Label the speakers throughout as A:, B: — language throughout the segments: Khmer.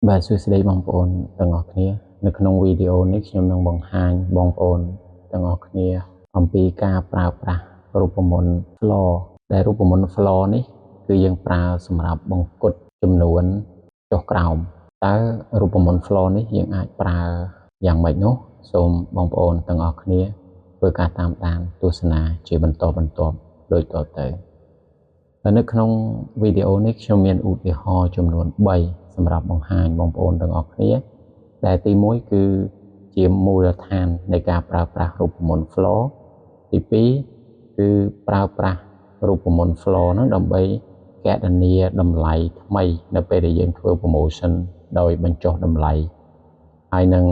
A: បាទសួស្តីបងប្អូនទាំងអស់គ្នានៅក្នុងវីដេអូនេះខ្ញុំនឹងបង្ហាញបងប្អូនទាំងអស់គ្នាអំពីការប្រើប្រាស់រូបមន្ត floor ដែលរូបមន្ត floor នេះគឺយើងប្រើសម្រាប់បង្គុតចំនួនចុះក្រោមតើរូបមន្ត floor នេះយើងអាចប្រើយ៉ាងម៉េចនោះសូមបងប្អូនទាំងអស់គ្នាធ្វើការតាមដានទស្សនាជាបន្តបន្ទាប់ដូចតទៅនៅក្នុងវីដេអូនេះខ្ញុំមានឧទាហរណ៍ចំនួន3សម្រាប់បង្ហាញបងប្អូនទាំងអស់គ្នាដែលទី1គឺជាមូលដ្ឋាននៃការប្រើប្រាស់រូបមន្ត floor ទី2គឺប្រើប្រាស់រូបមន្ត floor នោះដើម្បីកណនាតម្លៃថ្មីនៅពេលដែលយើងធ្វើ promotion ដោយបញ្ចុះតម្លៃហើយនឹង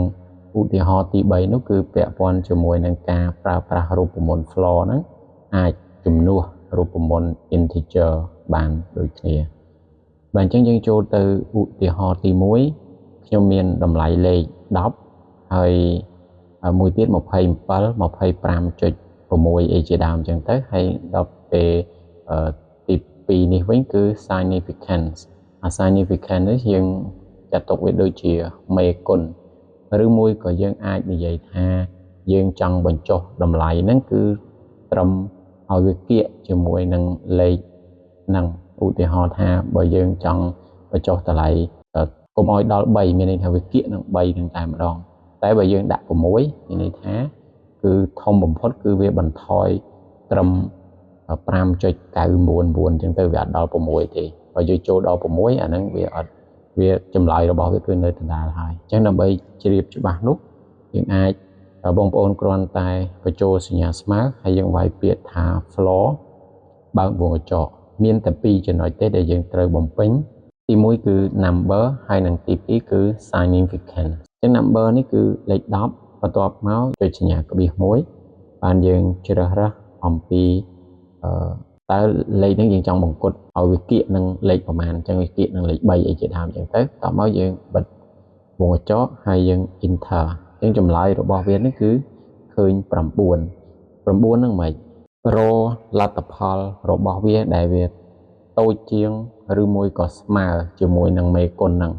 A: ឧទាហរណ៍ទី3នោះគឺពាក់ព័ន្ធជាមួយនឹងការប្រើប្រាស់រូបមន្ត floor ហ្នឹងអាចជំនួសរូបមន្ត integer បានដូចគ្នាបាទអញ្ចឹងយើងចូលទៅឧទាហរណ៍ទី1ខ្ញុំមានតម្លៃលេខ10ហើយមួយទៀត27 25.6 អីជាដើមអញ្ចឹងទៅហើយដល់ពេលទី2នេះវិញគឺ significance significance នេះយើងចាត់ទុកវាដូចជាមេគុណឬមួយក៏យើងអាចនិយាយថាយើងចង់បញ្ចុះតម្លៃហ្នឹងគឺត្រឹមឲ្យវាគៀកជាមួយនឹងលេខហ្នឹងឧទាហរណ៍ថាបើយើងចង់បញ្ចុះតម្លៃកុំឲ្យដល់3មានន័យថាវាគៀកនឹង3ហ្នឹងតែម្ដងតែបើយើងដាក់6មានន័យថាគឺធំបំផុតគឺវាបន្ថយត្រឹម5.999អញ្ចឹងទៅវាអត់ដល់6ទេបើយើងចូលដល់6អាហ្នឹងវាចម្លើយរបស់វាគឺនៅដដែលហើយអញ្ចឹងដើម្បីជ្រាបច្បាស់នោះយើងអាចបងប្អូនគ្រាន់តែបញ្ចូលសញ្ញាស្មើហើយយើងវាយពាក្យថា floor បើកវងកញ្ចក់មានតែ2ចំណុចទេដែលយើងត្រូវបំពេញទី1គឺ number ហើយនិងទី2គឺ significant អញ្ចឹង number នេះគឺលេខ10បន្ទាប់មកចុចសញ្ញាក្បៀស1បានយើងជ្រើសរើសអំពីតើលេខហ្នឹងយើងចង់បង្គុតឲ្យវាគៀកនឹងលេខប្រមាណអញ្ចឹងវាគៀកនឹងលេខ3អីជាដើមអញ្ចឹងទៅតោះមកយើងបិទវងកញ្ចក់ហើយយើង enter អញ្ចឹងចម្លើយរបស់វានេះគឺឃើញ9ហ្នឹងមិនរលទ្ធផលរបស់វាដែលវាតូចជាងឬមួយក៏ស្មើជាមួយនឹងមេគុណហ្នឹង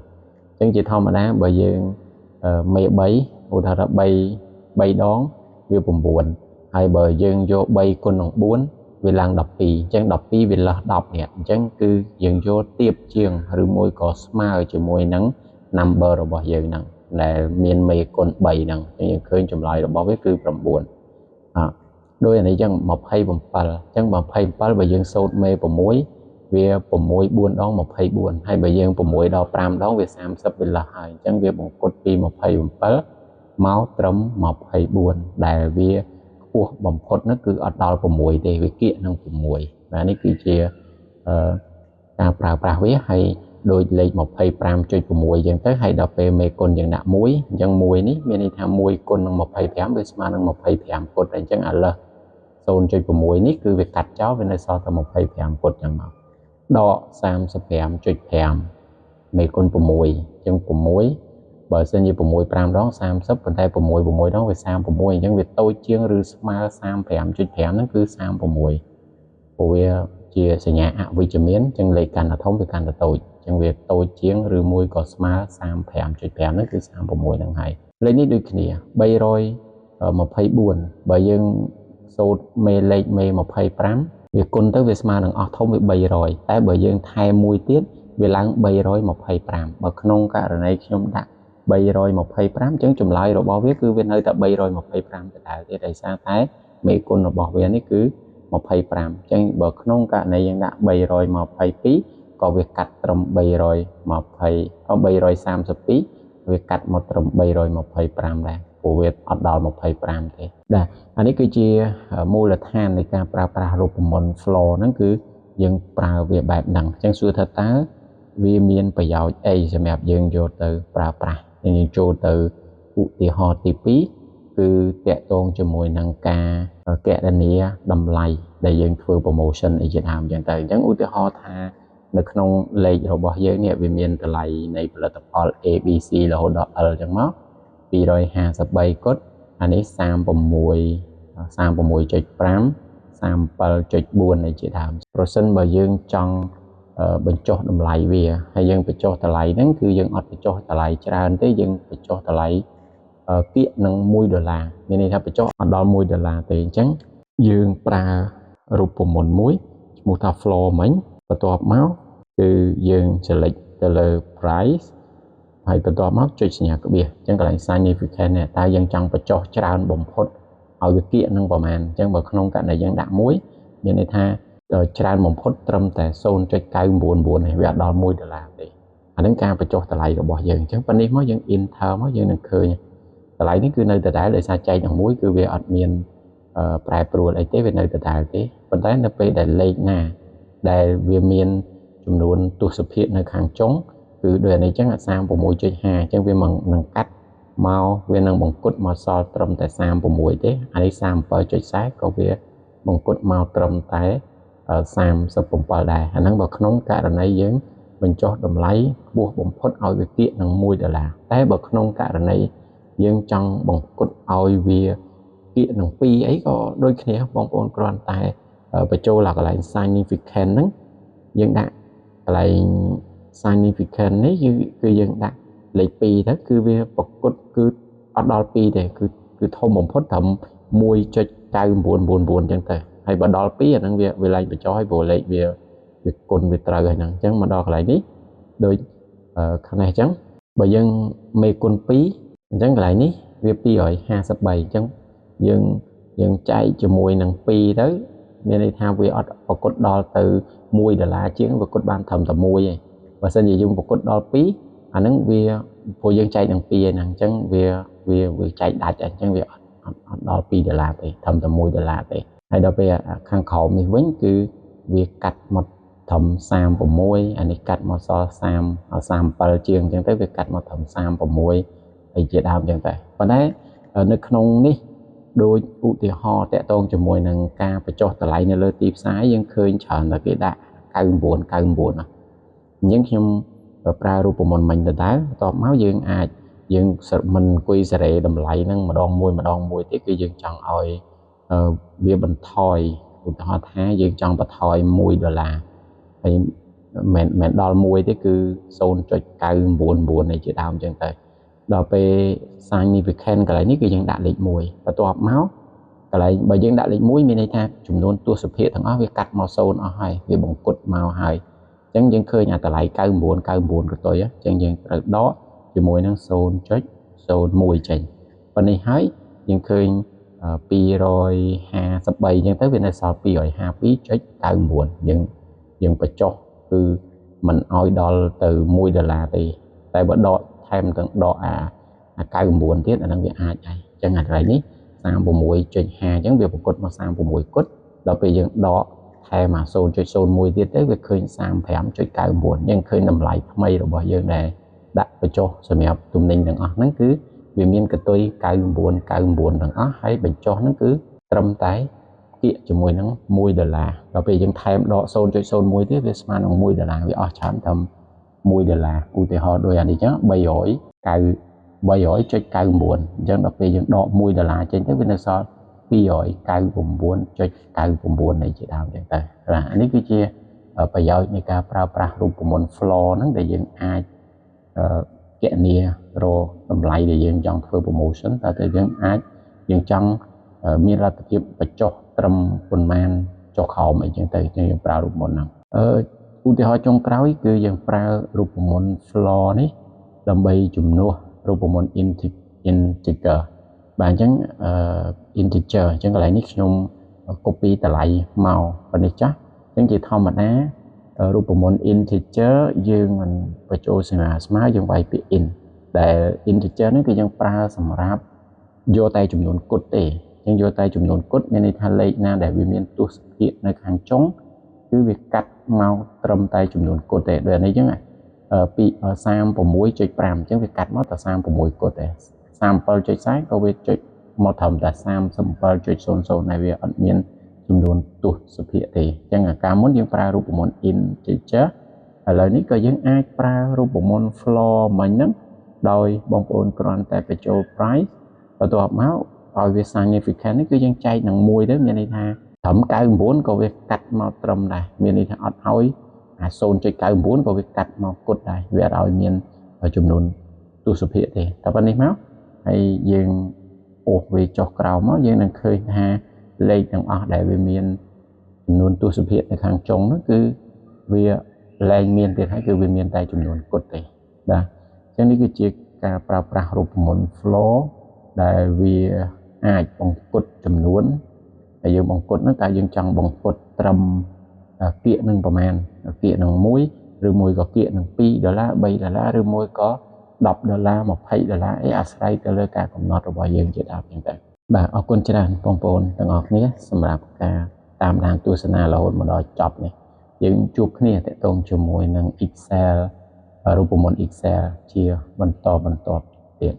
A: អញ្ចឹងជាធម្មតាបើយើងមេ3ឧទាហរណ៍3ដងវា9ហើយបើយើងយក3គុណនឹង4វាឡើង12អញ្ចឹង12វាលើស10នេះអញ្ចឹងគឺយើងយកទៀបជាងឬមួយក៏ស្មើជាមួយនឹង number របស់យើងហ្នឹងដែលមានមេគុណ3ហ្នឹងយើងឃើញចម្លើយរបស់វាគឺ9ដោយអានេះចឹង27អញ្ចឹង27បើយើងសូត្រមេ6វា6 4ដង24ហើយបើយើង6ដល់5ដងវា30វាលើសហើយអញ្ចឹងវាបង្គុតពី27មកត្រឹម24ដែលវាខ្ពស់បំផុតនោះគឺអត់ដល់6ទេវាគៀកនឹង6បាទនេះគឺជាការប្រើប្រាស់វាហើយដូចលេខ 25.6 អញ្ចឹងទៅហើយដល់ពេលមេគុណយើងដាក់1អញ្ចឹង1នេះមានន័យថា1គុណនឹង25វាស្មើនឹង25គុណអញ្ចឹងឥឡូវ 0.6 នេះគឺវាកាត់ចោលវានៅសល់តែ25គុណចឹងមកដក 35.5 មេគុណ6អញ្ចឹង6បើសិនជា6 5ដង30ប៉ុន្តែ6 6ដងវា36អញ្ចឹងវាតូចជាងឬស្មើ 35.5 ហ្នឹងគឺ36ព្រោះវាជាសញ្ញាអវិជ្ជមានអញ្ចឹងលេខកាន់តែធំវាកាន់តែតូចអញ្ចឹងវាតូចជាងឬមួយក៏ស្មើ 35.5 ហ្នឹងគឺ36ហ្នឹងហើយលេខនេះដូចគ្នា324បើយើងសូត្រមេលេខមេ25វាគុណទៅវាស្មើនឹងអស់ធំវា300តែបើយើងថែមមួយទៀតវាឡើង325បើក្នុងករណីខ្ញុំដាក់325អញ្ចឹងចម្លើយរបស់វាគឺវានៅតែ325ដដែលទេដោយសារតែមេគុណរបស់វានេះគឺ25អញ្ចឹងបើក្នុងករណីយើងដាក់322ក៏វាកាត់ត្រឹម332វាកាត់មកត្រឹម325ដែរព្រោះវាអត់ដល់25ទេបាទអានេះគឺជាមូលដ្ឋាននៃការប្រើប្រាស់រូបមន្ត floor ហ្នឹងគឺយើងប្រើវាបែបហ្នឹងអញ្ចឹងសួរថាតើវាមានប្រយោជន៍អីសម្រាប់យើងយកទៅប្រើប្រាស់យើងចូលទៅឧទាហរណ៍ទី2គឺតាក់ទងជាមួយនឹងការកណនាតម្លៃដែលយើងធ្វើ promotion អីជាដើមអញ្ចឹងទៅអញ្ចឹងឧទាហរណ៍ថានៅក្នុងលេខរបស់យើងនេះវាមានតម្លៃនៃផលិតផល ABC រហូតដល់ L អញ្ចឹងមក253គុតអានេះ36.5 37.4 អីជាដើមប្រសិនបើយើងចង់ បញ្ចុះតម្លៃវាហើយយើងបញ្ចុះតម្លៃហ្នឹងគឺយើងអត់បញ្ចុះតម្លៃច្រើនទេយើងបញ្ចុះតម្លៃគៀកនឹង$1មានន័យថាបញ្ចុះអត់ដល់$1ទេអញ្ចឹងយើងប្រើរូបមន្តមួយឈ្មោះថា floor មិញបន្ទាប់មកគឺយើង select ទៅលើ price ហើយបន្ទាប់មកចុចសញ្ញាក្បៀសអញ្ចឹងកន្លែង significant នេះតើយើងចង់បញ្ចុះច្រើនបំផុតឲ្យវាគៀកនឹងប្រមាណអញ្ចឹងបើក្នុងករណីយើងដាក់មួយមានន័យថាច្រើនបំផុតត្រឹមតែ0.999នេះវាអត់ដល់$1ទេអានឹងការបញ្ចុះតម្លៃរបស់យើងអញ្ចឹងប៉ុណ្នេះមកយើង enter មកយើងនឹងឃើញតម្លៃនេះគឺនៅដដែលដោយសារចែកនឹងមួយគឺវាអត់មានប្រែប្រួលអីទេវានៅដដែលទេប៉ុន្តែនៅពេលដែលលេខណាដែលវាមានចំនួនទស្សភាគនៅខាងចុងគឺដូចនេះអញ្ចឹង36.5អញ្ចឹងវានឹងកាត់មកវានឹងបង្គុតមកសល់ត្រឹមតែ36ទេអានេះ37.40ក៏វាបង្គុតមកត្រឹមតែ37ដែរអាហ្នឹងបើក្នុងករណីយើងបញ្ចុះតម្លៃខ្ពស់បំផុតឲ្យវាគៀកនឹង$1តែបើក្នុងករណីយើងចង់បង្គុតឲ្យវាគៀកនឹង2អីក៏ដូចគ្នាបងប្អូនគ្រាន់តែបញ្ចូលកន្លែង significant ហ្នឹងយើងដាក់កន្លែង significant នេះគឺយើងដាក់លេខ2ទៅគឺវាប្រកួតគឺអត់ដល់2ទេគឺធំបំផុតត្រឹម1.9999អញ្ចឹងទៅហើយបើដល់2អាហ្នឹងវាឡើងបញ្ចុះឲ្យព្រោះលេខវាគុណវាត្រូវហើយហ្នឹងអញ្ចឹងមកដល់កន្លែងនេះដូចខាងនេះអញ្ចឹងបើយើងមេគុណ2អញ្ចឹងកន្លែងនេះវា253អញ្ចឹងយើងចែកជាមួយនឹង2ទៅមានន័យថាវាអត់ប្រកួតដល់ទៅ$1ជាងប្រកួតបានត្រឹមតែ1ឯងបើសិនជាយើងប្រកួតដល់2អាហ្នឹងវាព្រោះយើងចែកនឹង2ហ្នឹងអញ្ចឹងវាចែកដាច់អញ្ចឹងវាអត់ដល់$2ទេត្រឹមតែ$1ទេហើយដល់ពេលខាងក្រោមនេះវិញគឺវាកាត់មកត្រឹម36អានេះកាត់មកសល់37ជាងអញ្ចឹងទៅវាកាត់មកត្រឹម36ហើយជាដើមអញ្ចឹងទៅប៉ុន្តែនៅក្នុងនេះដូចឧទាហរណ៍តកតងជាមួយនឹងការបញ្ចុះតម្លៃនៅលើទីផ្សារយើងឃើញច្រើនតែគេដាក់99ណាអញ្ចឹងខ្ញុំប្រើរូបមន្តមិញទៅដែរបន្ទាប់មកយើងអាចយើងមិនអង្គុយសេរីតម្លៃហ្នឹងម្ដងមួយទៀតគឺយើងចង់ឲ្យវាបន្ថយឧទាហរណ៍ថាយើងចង់បន្ថយ$1ហើយមិនដល់1ទេគឺ0.999នេះជាដើមអញ្ចឹងទៅដល់ពេល significant កន្លែងនេះគឺយើងដាក់លេខ1បន្ទាប់មកកន្លែងបើយើងដាក់លេខ1មានន័យថាចំនួនទស្សភាគទាំងអស់វាកាត់មក0អស់ហើយវាបង្គុតមកហើយអញ្ចឹងយើងឃើញអាតម្លៃ9999ក៏ទុយអញ្ចឹងយើងត្រូវដកជាមួយនឹង0.01ចេញប៉ុណ្នេះហើយយើងឃើញ253អញ្ចឹងទៅវានៅសល់252.99យើងបញ្ចុះគឺមិនឲ្យដល់ទៅ$1ទេតែបើដកថែមទាំងដកអា99ទៀតអាហ្នឹងវាអាចដែរអញ្ចឹងអាកន្លែងនេះ36.5អញ្ចឹងវាប្រកួតមក36គុតដល់ពេលយើងដកថែមអា0.01ទៀតទៅវាឃើញ35.99យើងឃើញតម្លៃថ្មីរបស់យើងដែលដាក់បញ្ចុះសម្រាប់ទំនិញទាំងអស់ហ្នឹងគឺវាមានកតុយ99ទាំងអស់ហើយបញ្ចុះហ្នឹងគឺត្រឹមតែគៀកជាមួយនឹង$1ដល់ពេលយើងថែមដក0.01ទៀតវាស្មើនឹង$1វាអស់ច្រើនត្រឹម$1ឧទាហរណ៍ដូចអានេះចឹង300.99អញ្ចឹងដល់ពេលយើងដក$1ចេញទៅវានៅសល់299.99នេះជាដើមអញ្ចឹងទៅបាទអានេះគឺជាប្រយោជន៍នៃការប្រើប្រាស់រូបមន្ត floor ហ្នឹងដែលយើងអាចគណនារកតម្លៃដែលយើងចង់ធ្វើ promotion តែយើងចង់មានលទ្ធភាពបញ្ចុះត្រឹមប៉ុន្មានចុះក្រោមអីចឹងទៅយើងប្រើរូបមន្តហ្នឹងឧទាហរណ៍ចុងក្រោយគឺយើងប្រើរូបមន្ត floor នេះដើម្បីជំនួសរូបមន្ត integer បាទអញ្ចឹងinteger អញ្ចឹងកន្លែងនេះខ្ញុំ copy តម្លៃមកប៉ុណ្នេះចាស់អញ្ចឹងជាធម្មតារូបមន្ត integer យើងមិនបញ្ចូលសញ្ញាស្មើយើងវាយពាក្យ int ដែល integer នេះគឺយើងប្រើសម្រាប់យកតែចំនួនគត់ទេអញ្ចឹងយកតែចំនួនគត់មានន័យថាលេខណាដែលវាមានទស្សភាគនៅខាងចុងគឺវាកាត់មកត្រឹមតែចំនួនគត់ទេដូចនេះអញ្ចឹងពី36.5អញ្ចឹងវាកាត់មកតែ36គត់ទេ37.40ក៏វាចុចមកត្រឹមតែ37.00ដែលវាអត់មានចំនួនទស្សភាគទេអញ្ចឹងអាការមុនយើងប្រើរូបមន្ត integer ឥឡូវនេះក៏យើងអាចប្រើរូបមន្ត floor មិញហ្នឹងដោយបងប្អូនគ្រាន់តែបញ្ចូល price បន្ទាប់មកឲ្យវា significant នេះគឺយើងចែកនឹង1ទៅមានន័យថាត្រឹម99ក៏វាកាត់មកត្រឹមដែរមានន័យថាអត់ឲ្យ 0.94 ក៏វាកាត់មកគុតដែរវាអត់ឲ្យមានចំនួនទស្សភាគទេតែប៉ុណ្្នេះមកហើយយើងអូសវាចុះក្រោមមកយើងនឹងឃើញថាលេខទាំងអស់ដែលវាមានចំនួនទស្សភាគនៅខាងចុងនោះគឺវាលែងមានទៀតហើយគឺវាមានតែចំនួនគុតទេបាទអញ្ចឹងនេះគឺជាការប្រើប្រាស់រូបមន្ត floor ដែលវាអាចបង្គុតចំនួនហើយយើងបង្គុតនោះតែយើងចង់បង្គុតត្រឹមពាក្យនឹងប្រមាណពាក្យនឹង1ឬមួយក៏ពាក្យនឹង$2 $3ឬមួយក៏$10 $20អីអាស្រ័យទៅលើការកំណត់របស់យើងជាដើមចឹងទៅបាទអរគុណច្រើនបងប្អូនទាំងអស់គ្នាសម្រាប់ការតាមដានទស្សនារហូតមកដល់ចប់នេះយើងជួបគ្នាតាក់ទងជាមួយនឹង Excel រូបមន្ត Excel ជាបន្តទៀត